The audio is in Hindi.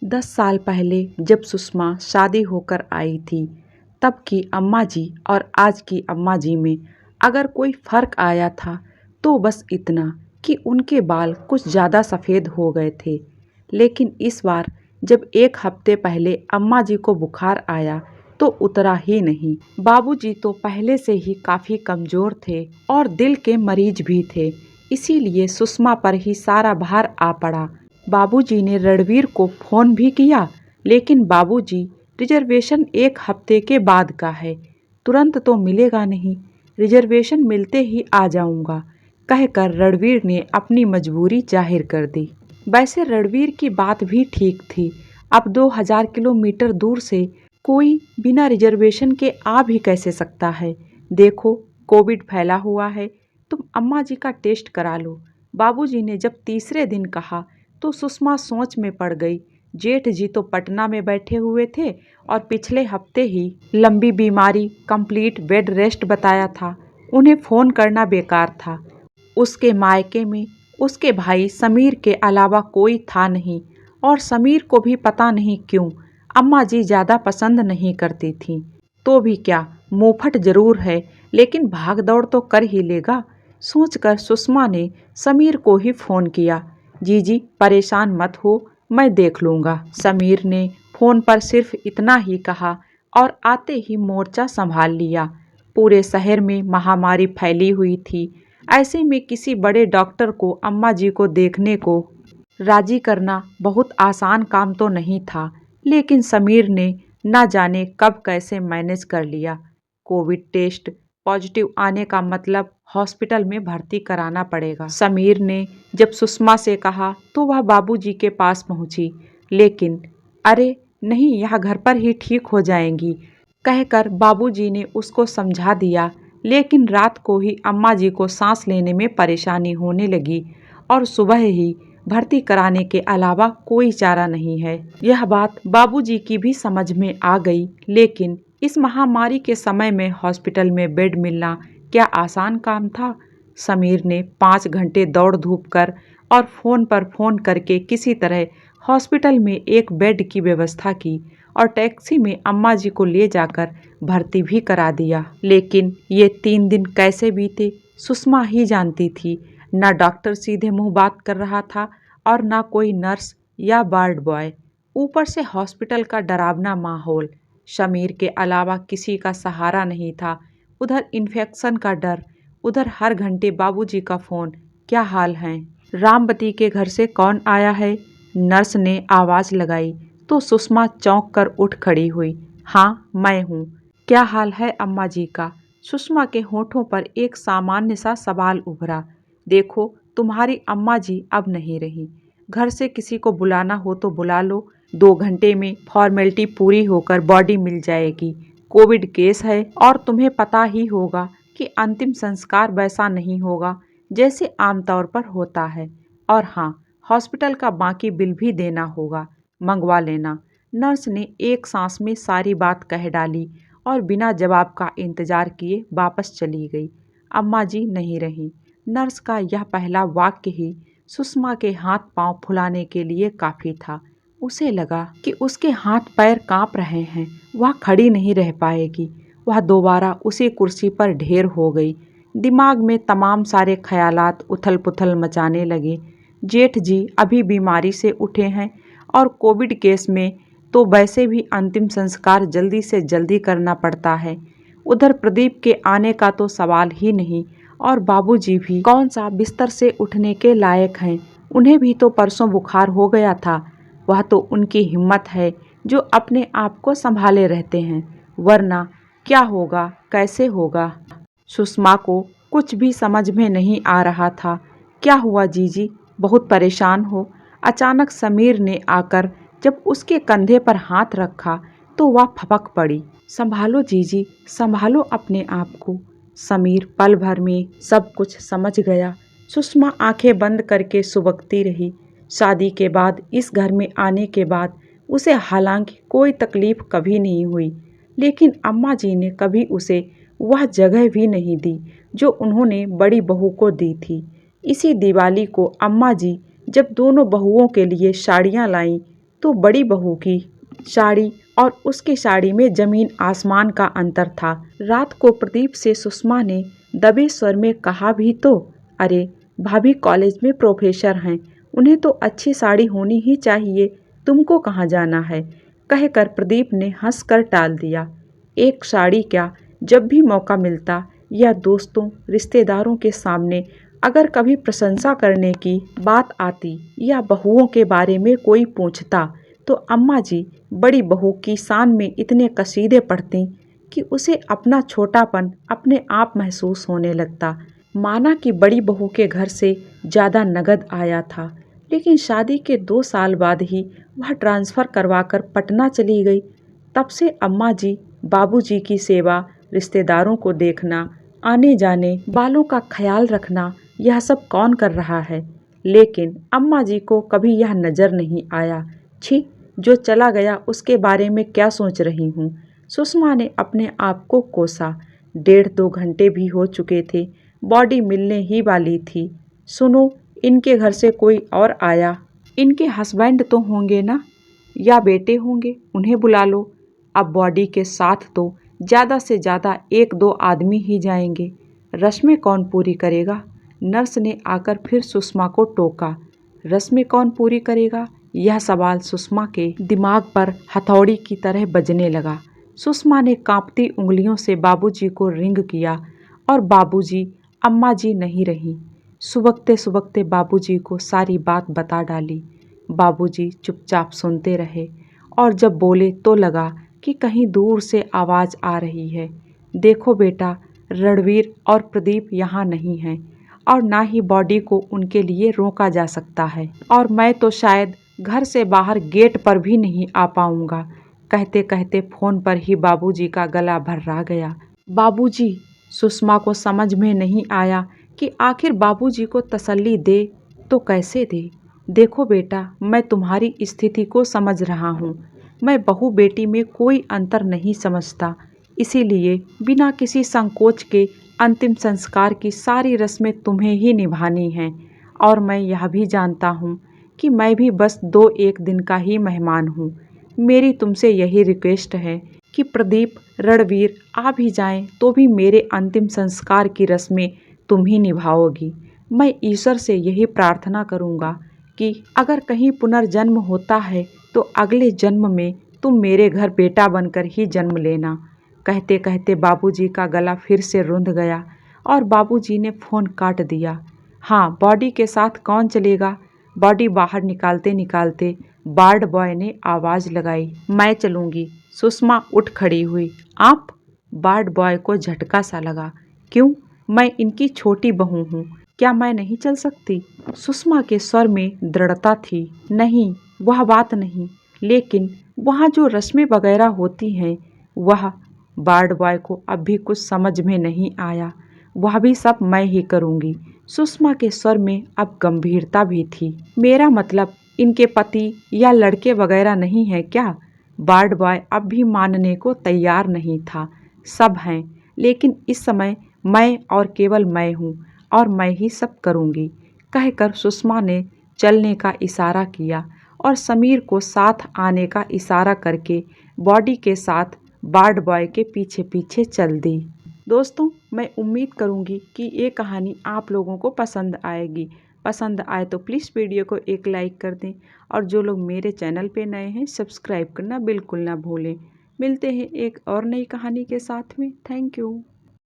10 साल पहले जब सुषमा शादी होकर आई थी, तब की अम्मा जी और आज की अम्मा जी में अगर कोई फ़र्क आया था तो बस इतना कि उनके बाल कुछ ज़्यादा सफ़ेद हो गए थे। लेकिन इस बार जब एक हफ्ते पहले अम्मा जी को बुखार आया तो उतरा ही नहीं। बाबूजी तो पहले से ही काफ़ी कमज़ोर थे और दिल के मरीज भी थे, इसीलिए सुषमा पर ही सारा भार आ पड़ा। बाबूजी ने रणवीर को फ़ोन भी किया, लेकिन बाबूजी रिजर्वेशन एक हफ्ते के बाद का है, तुरंत तो मिलेगा नहीं, रिजर्वेशन मिलते ही आ जाऊंगा कहकर रणवीर ने अपनी मजबूरी जाहिर कर दी। वैसे रणवीर की बात भी ठीक थी, अब 2000 किलोमीटर दूर से कोई बिना रिजर्वेशन के आ भी कैसे सकता है। देखो, कोविड फैला हुआ है, तुम अम्मा जी का टेस्ट करा लो। बाबूजी ने जब तीसरे दिन कहा तो सुषमा सोच में पड़ गई। जेठ जी तो पटना में बैठे हुए थे और पिछले हफ्ते ही लंबी बीमारी, कंप्लीट बेड रेस्ट बताया था। उन्हें फ़ोन करना बेकार था। उसके मायके में उसके भाई समीर के अलावा कोई था नहीं, और समीर को भी पता नहीं क्यों अम्मा जी ज़्यादा पसंद नहीं करती थीं। तो भी क्या, मुँहफट ज़रूर है, लेकिन भाग दौड़ तो कर ही लेगा, सोचकर सुषमा ने समीर को ही फ़ोन किया। जीजी परेशान मत हो, मैं देख लूँगा। समीर ने फ़ोन पर सिर्फ इतना ही कहा और आते ही मोर्चा संभाल लिया। पूरे शहर में महामारी फैली हुई थी, ऐसे में किसी बड़े डॉक्टर को अम्मा जी को देखने को राजी करना बहुत आसान काम तो नहीं था, लेकिन समीर ने न जाने कब कैसे मैनेज कर लिया। कोविड टेस्ट पॉजिटिव आने का मतलब हॉस्पिटल में भर्ती कराना पड़ेगा। समीर ने जब सुषमा से कहा तो वह बाबूजी के पास पहुंची, लेकिन अरे नहीं, यह घर पर ही ठीक हो जाएंगी कहकर बाबूजी ने उसको समझा दिया। लेकिन रात को ही अम्मा जी को सांस लेने में परेशानी होने लगी और सुबह ही भर्ती कराने के अलावा कोई चारा नहीं है। यह बात बाबूजी की भी समझ में आ गई, लेकिन इस महामारी के समय में हॉस्पिटल में बेड मिलना क्या आसान काम था। समीर ने 5 घंटे दौड़ धूप कर और फ़ोन पर फ़ोन करके किसी तरह हॉस्पिटल में एक बेड की व्यवस्था की और टैक्सी में अम्मा जी को ले जाकर भर्ती भी करा दिया। लेकिन ये 3 दिन कैसे बीते सुषमा ही जानती थी। न डॉक्टर सीधे मुंह बात कर रहा था और न कोई नर्स या वार्ड बॉय, ऊपर से हॉस्पिटल का डरावना माहौल। समीर के अलावा किसी का सहारा नहीं था। उधर इन्फेक्शन का डर, उधर हर घंटे बाबूजी का फ़ोन, क्या हाल है, रामवती के घर से कौन आया है। नर्स ने आवाज़ लगाई तो सुषमा चौंक कर उठ खड़ी हुई। हाँ, मैं हूँ, क्या हाल है अम्मा जी का। सुषमा के होठों पर एक सामान्य सा सवाल उभरा। देखो, तुम्हारी अम्मा जी अब नहीं रही, घर से किसी को बुलाना हो तो बुला लो, 2 घंटे में फॉर्मेलिटी पूरी होकर बॉडी मिल जाएगी। कोविड केस है और तुम्हें पता ही होगा कि अंतिम संस्कार वैसा नहीं होगा जैसे आमतौर पर होता है। और हाँ, हॉस्पिटल का बाकी बिल भी देना होगा, मंगवा लेना। नर्स ने एक सांस में सारी बात कह डाली और बिना जवाब का इंतजार किए वापस चली गई। अम्मा जी नहीं रही। नर्स का यह पहला वाक्य ही सुषमा के हाथ पांव फुलाने के लिए काफ़ी था। उसे लगा कि उसके हाथ पैर कांप रहे हैं, वह खड़ी नहीं रह पाएगी। वह दोबारा उसी कुर्सी पर ढेर हो गई। दिमाग में तमाम सारे ख्यालात उथल पुथल मचाने लगे। जेठ जी अभी बीमारी से उठे हैं और कोविड केस में तो वैसे भी अंतिम संस्कार जल्दी से जल्दी करना पड़ता है। उधर प्रदीप के आने का तो सवाल ही नहीं, और बाबूजी भी कौन सा बिस्तर से उठने के लायक हैं। उन्हें भी तो परसों बुखार हो गया था। वह तो उनकी हिम्मत है जो अपने आप को संभाले रहते हैं, वरना क्या होगा, कैसे होगा। सुषमा को कुछ भी समझ में नहीं आ रहा था। क्या हुआ जीजी, बहुत परेशान हो। अचानक समीर ने आकर जब उसके कंधे पर हाथ रखा तो वह फपक पड़ी। संभालो जीजी, संभालो अपने आप को। समीर पल भर में सब कुछ समझ गया। सुषमा आंखें बंद करके सुबकती रही। शादी के बाद, इस घर में आने के बाद उसे हालांकि कोई तकलीफ कभी नहीं हुई, लेकिन अम्मा जी ने कभी उसे वह जगह भी नहीं दी जो उन्होंने बड़ी बहू को दी थी। इसी दिवाली को अम्मा जी जब दोनों बहुओं के लिए साड़ियाँ लाईं तो बड़ी बहू की साड़ी और उसकी साड़ी में जमीन आसमान का अंतर था। रात को प्रदीप से सुषमा ने दबे स्वर में कहा भी तो, अरे भाभी कॉलेज में प्रोफेसर हैं, उन्हें तो अच्छी साड़ी होनी ही चाहिए, तुमको कहाँ जाना है। कहकर प्रदीप ने हंसकर टाल दिया। एक साड़ी क्या, जब भी मौका मिलता या दोस्तों रिश्तेदारों के सामने अगर कभी प्रशंसा करने की बात आती या बहुओं के बारे में कोई पूछता तो अम्मा जी बड़ी बहू की शान में इतने कसीदे पढ़ती कि उसे अपना छोटापन अपने आप महसूस होने लगता। माना कि बड़ी बहू के घर से ज़्यादा नगद आया था, लेकिन शादी के 2 साल बाद ही वह ट्रांसफ़र करवाकर पटना चली गई। तब से अम्मा जी बाबूजी की सेवा, रिश्तेदारों को देखना, आने जाने वालों का ख्याल रखना, यह सब कौन कर रहा है। लेकिन अम्मा जी को कभी यह नज़र नहीं आया। छी, जो चला गया उसके बारे में क्या सोच रही हूँ। सुषमा ने अपने आप को कोसा। 1.5-2 घंटे भी हो चुके थे, बॉडी मिलने ही वाली थी। सुनो, इनके घर से कोई और आया। इनके हस्बैंड तो होंगे ना, या बेटे होंगे, उन्हें बुला लो। अब बॉडी के साथ तो ज़्यादा से ज़्यादा 1-2 आदमी ही जाएंगे, रस्में कौन पूरी करेगा। नर्स ने आकर फिर सुषमा को टोका। रस्में कौन पूरी करेगा, यह सवाल सुषमा के दिमाग पर हथौड़ी की तरह बजने लगा। सुषमा ने कांपती उंगलियों से बाबूजी को रिंग किया और बाबूजी अम्मा जी नहीं रही। सुबकते सुबकते बाबूजी को सारी बात बता डाली। बाबूजी चुपचाप सुनते रहे और जब बोले तो लगा कि कहीं दूर से आवाज़ आ रही है। देखो बेटा, रणवीर और प्रदीप यहाँ नहीं हैं और ना ही बॉडी को उनके लिए रोका जा सकता है, और मैं तो शायद घर से बाहर गेट पर भी नहीं आ पाऊँगा। कहते कहते फ़ोन पर ही बाबूजी का गला भर्रा गया। बाबूजी, सुषमा को समझ में नहीं आया कि आखिर बाबूजी को तसल्ली दे तो कैसे दे। देखो बेटा, मैं तुम्हारी स्थिति को समझ रहा हूँ। मैं बहू बेटी में कोई अंतर नहीं समझता, इसीलिए बिना किसी संकोच के अंतिम संस्कार की सारी रस्में तुम्हें ही निभानी हैं। और मैं यह भी जानता हूँ कि मैं भी बस 2-1 दिन का ही मेहमान हूँ। मेरी तुमसे यही रिक्वेस्ट है कि प्रदीप, रणवीर आ भी जाएं तो भी मेरे अंतिम संस्कार की रस्में तुम ही निभाओगी। मैं ईश्वर से यही प्रार्थना करूँगा कि अगर कहीं पुनर्जन्म होता है तो अगले जन्म में तुम मेरे घर बेटा बनकर ही जन्म लेना। कहते कहते बाबूजी का गला फिर से रुंध गया और बाबूजी ने फ़ोन काट दिया। हाँ, बॉडी के साथ कौन चलेगा। बॉडी बाहर निकालते निकालते वार्ड बॉय ने आवाज़ लगाई, मैं चलूँगी। सुषमा उठ खड़ी हुई। आप? वार्ड बॉय को झटका सा लगा। क्यों, मैं इनकी छोटी बहू हूँ, क्या मैं नहीं चल सकती। सुषमा के स्वर में दृढ़ता थी। नहीं, वह बात नहीं, लेकिन वहाँ जो रस्में वगैरह होती हैं वह। वार्ड बॉय को अब भी कुछ समझ में नहीं आया। वह भी सब मैं ही करूँगी। सुषमा के स्वर में अब गंभीरता भी थी। मेरा मतलब इनके पति या लड़के वगैरह नहीं है क्या। वार्ड बॉय अब भी मानने को तैयार नहीं था। सब हैं, लेकिन इस समय मैं और केवल मैं हूँ और मैं ही सब करूँगी। कहकर सुषमा ने चलने का इशारा किया और समीर को साथ आने का इशारा करके बॉडी के साथ वार्ड बॉय के पीछे पीछे चल दी। दोस्तों, मैं उम्मीद करूँगी कि ये कहानी आप लोगों को पसंद आएगी। पसंद आए तो प्लीज़ वीडियो को एक लाइक कर दें और जो लोग मेरे चैनल पे नए हैं सब्सक्राइब करना बिल्कुल ना भूलें। मिलते हैं एक और नई कहानी के साथ में। Thank you.